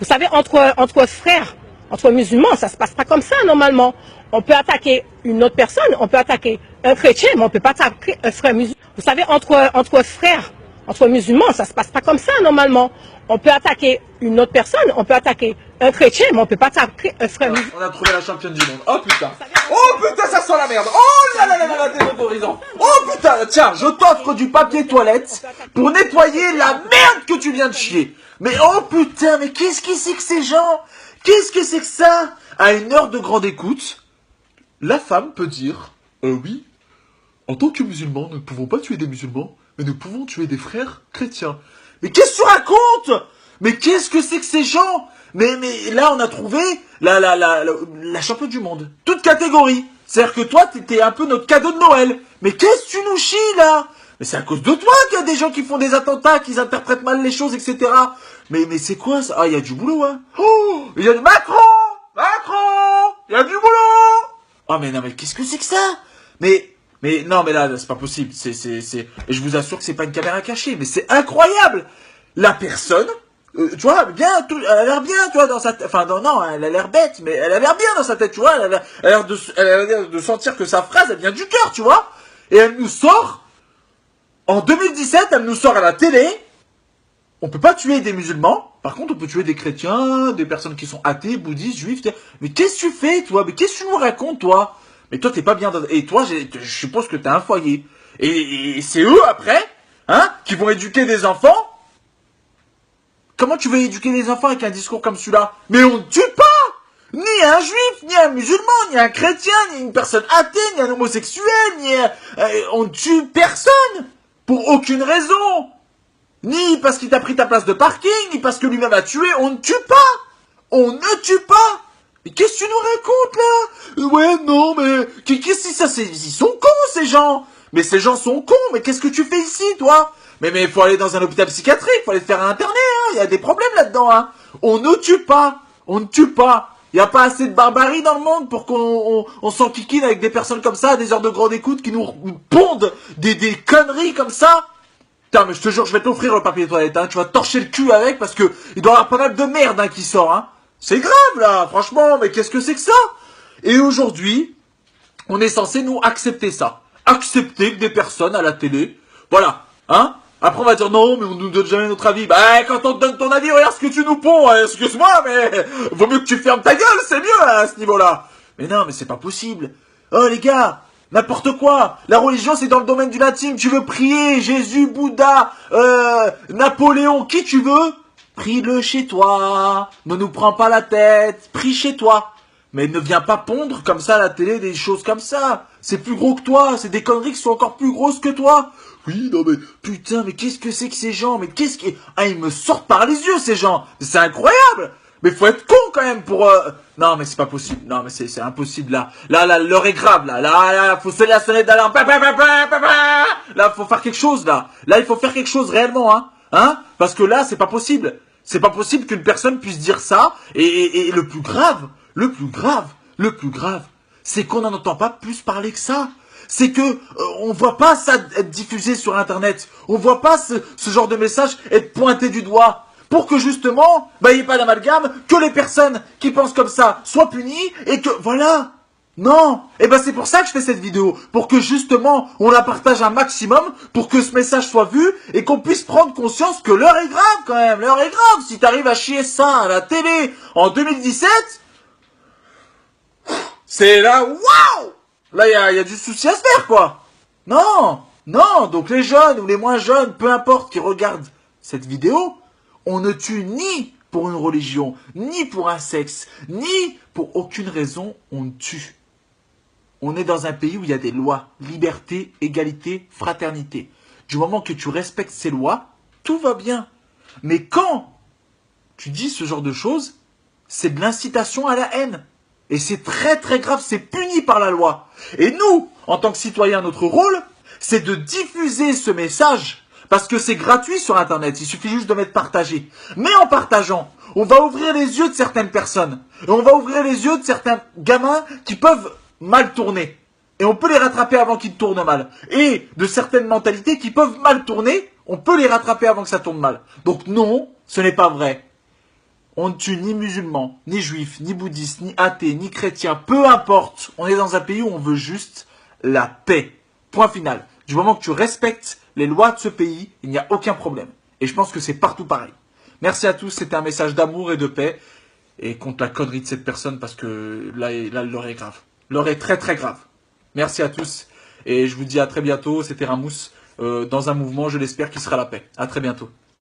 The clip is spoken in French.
Vous savez, entre frères, entre musulmans, ça se passe pas comme ça normalement. On peut attaquer une autre personne, on peut attaquer un chrétien, mais on peut pas attaquer un frère musulman. Vous savez, entre frères, entre musulmans, ça se passe pas comme ça normalement. On peut attaquer une autre personne, on peut attaquer un chrétien, mais on peut pas attaquer un frère musulman. On a trouvé la championne du monde. Oh putain. Oh putain, ça sent la merde. Oh là là là là, t'es autorisant. Oh putain, tiens, je t'offre du papier toilette pour nettoyer la merde que tu viens de chier. Mais oh putain, mais qu'est-ce que c'est que ces gens? Qu'est-ce que c'est que ça? À une heure de grande écoute, la femme peut dire, oui, en tant que musulmans, nous ne pouvons pas tuer des musulmans, mais nous pouvons tuer des frères chrétiens. Mais qu'est-ce que tu racontes? Mais qu'est-ce que c'est que ces gens? Mais là, on a trouvé la championne du monde. Toute catégorie. C'est-à-dire que toi, t'étais un peu notre cadeau de Noël. Mais qu'est-ce que tu nous chies, là? Mais c'est à cause de toi qu'il y a des gens qui font des attentats, qui interprètent mal les choses, etc. Mais c'est quoi ça? Ah, il y a du boulot, hein. Oh, il y a du Macron! Il y a du boulot! Oh, mais non, mais qu'est-ce que c'est que ça? Mais non, mais là, c'est pas possible. Et je vous assure que c'est pas une caméra cachée, mais c'est incroyable! La personne, tu vois, bien, elle a l'air bien, tu vois, dans sa tête. Enfin, non, elle a l'air bête, mais elle a l'air bien dans sa tête, tu vois. Elle a l'air de sentir que sa phrase, elle vient du cœur, tu vois. Et elle nous sort, en 2017, elle nous sort à la télé. On peut pas tuer des musulmans. Par contre, on peut tuer des chrétiens, des personnes qui sont athées, bouddhistes, juifs. Mais qu'est-ce que tu fais, toi? Mais qu'est-ce que tu nous racontes, toi? Mais toi, t'es pas bien dans... Et toi, je suppose que t'as un foyer. Et c'est eux, après, hein, qui vont éduquer des enfants. Comment tu veux éduquer des enfants avec un discours comme celui-là? Mais on ne tue pas! Ni un juif, ni un musulman, ni un chrétien, ni une personne athée, ni un homosexuel, on ne tue personne! Pour aucune raison! Ni parce qu'il t'a pris ta place de parking, ni parce que lui-même a tué, on ne tue pas! On ne tue pas! Mais qu'est-ce que tu nous racontes, là? Ouais, non, mais... Qu'est-ce que ça, ils sont cons, ces gens! Mais ces gens sont cons, mais qu'est-ce que tu fais ici, toi? Mais faut aller dans un hôpital psychiatrique, faut aller te faire interner, hein, il y a des problèmes là-dedans, hein. On ne tue pas, on ne tue pas. Il n'y a pas assez de barbarie dans le monde pour qu'on s'enquiquine avec des personnes comme ça, à des heures de grande écoute, qui nous pondent des conneries comme ça. Putain, mais je te jure, je vais t'offrir le papier toilette, hein, tu vas torcher le cul avec, parce que il doit y avoir pas mal de merde, hein, qui sort, hein. C'est grave, là, franchement, mais qu'est-ce que c'est que ça? Et aujourd'hui, on est censé, nous, accepter ça. Accepter que des personnes à la télé, voilà, hein. Après, on va dire non, mais on nous donne jamais notre avis. Bah, quand on te donne ton avis, regarde ce que tu nous ponds. Excuse-moi, mais vaut mieux que tu fermes ta gueule, c'est mieux à ce niveau-là. Mais non, mais c'est pas possible. Oh, les gars, n'importe quoi. La religion, c'est dans le domaine du intime. Tu veux prier Jésus, Bouddha, Napoléon, qui tu veux? Prie-le chez toi. Ne nous prends pas la tête. Prie chez toi. Mais ne viens pas pondre comme ça à la télé des choses comme ça. C'est plus gros que toi. C'est des conneries qui sont encore plus grosses que toi. Oui, non mais, putain, mais qu'est-ce que c'est que ces gens? Mais qu'est-ce qui... Ah, ils me sortent par les yeux, ces gens. C'est incroyable. Mais faut être con, quand même, pour... Non, mais c'est pas possible. Non, mais c'est impossible, là. Là, l'heure est grave, là. Là, faut sonner la sonnette d'alarme. Là, faut faire quelque chose, là. Là, il faut faire quelque chose, réellement, hein. Hein? Parce que là, c'est pas possible. C'est pas possible qu'une personne puisse dire ça. Et le plus grave, c'est qu'on n'en entend pas plus parler que ça. C'est que on voit pas ça être diffusé sur internet. On voit pas ce genre de message être pointé du doigt. Pour que justement, il n'y ait pas d'amalgame, que les personnes qui pensent comme ça soient punies et que, voilà. Non. Et c'est pour ça que je fais cette vidéo. Pour que justement, on la partage un maximum, pour que ce message soit vu et qu'on puisse prendre conscience que l'heure est grave quand même. L'heure est grave. Si t'arrives à chier ça à la télé en 2017, c'est là, waouh! Là, il y a du souci à se faire, quoi. Non, donc les jeunes ou les moins jeunes, peu importe, qui regardent cette vidéo, on ne tue ni pour une religion, ni pour un sexe, ni pour aucune raison, on tue. On est dans un pays où il y a des lois, liberté, égalité, fraternité. Du moment que tu respectes ces lois, tout va bien. Mais quand tu dis ce genre de choses, c'est de l'incitation à la haine. Et c'est très très grave, c'est puni par la loi. Et nous, en tant que citoyens, notre rôle, c'est de diffuser ce message. Parce que c'est gratuit sur Internet, il suffit juste de mettre partager. Mais en partageant, on va ouvrir les yeux de certaines personnes. Et on va ouvrir les yeux de certains gamins qui peuvent mal tourner. Et on peut les rattraper avant qu'ils tournent mal. Et de certaines mentalités qui peuvent mal tourner, on peut les rattraper avant que ça tourne mal. Donc non, ce n'est pas vrai. On ne tue ni musulmans, ni juifs, ni bouddhistes, ni athées, ni chrétiens. Peu importe. On est dans un pays où on veut juste la paix. Point final. Du moment que tu respectes les lois de ce pays, il n'y a aucun problème. Et je pense que c'est partout pareil. Merci à tous. C'était un message d'amour et de paix. Et contre la connerie de cette personne parce que là l'heure est grave. L'heure est très très grave. Merci à tous. Et je vous dis à très bientôt. C'était Ramous dans un mouvement, je l'espère, qui sera la paix. À très bientôt.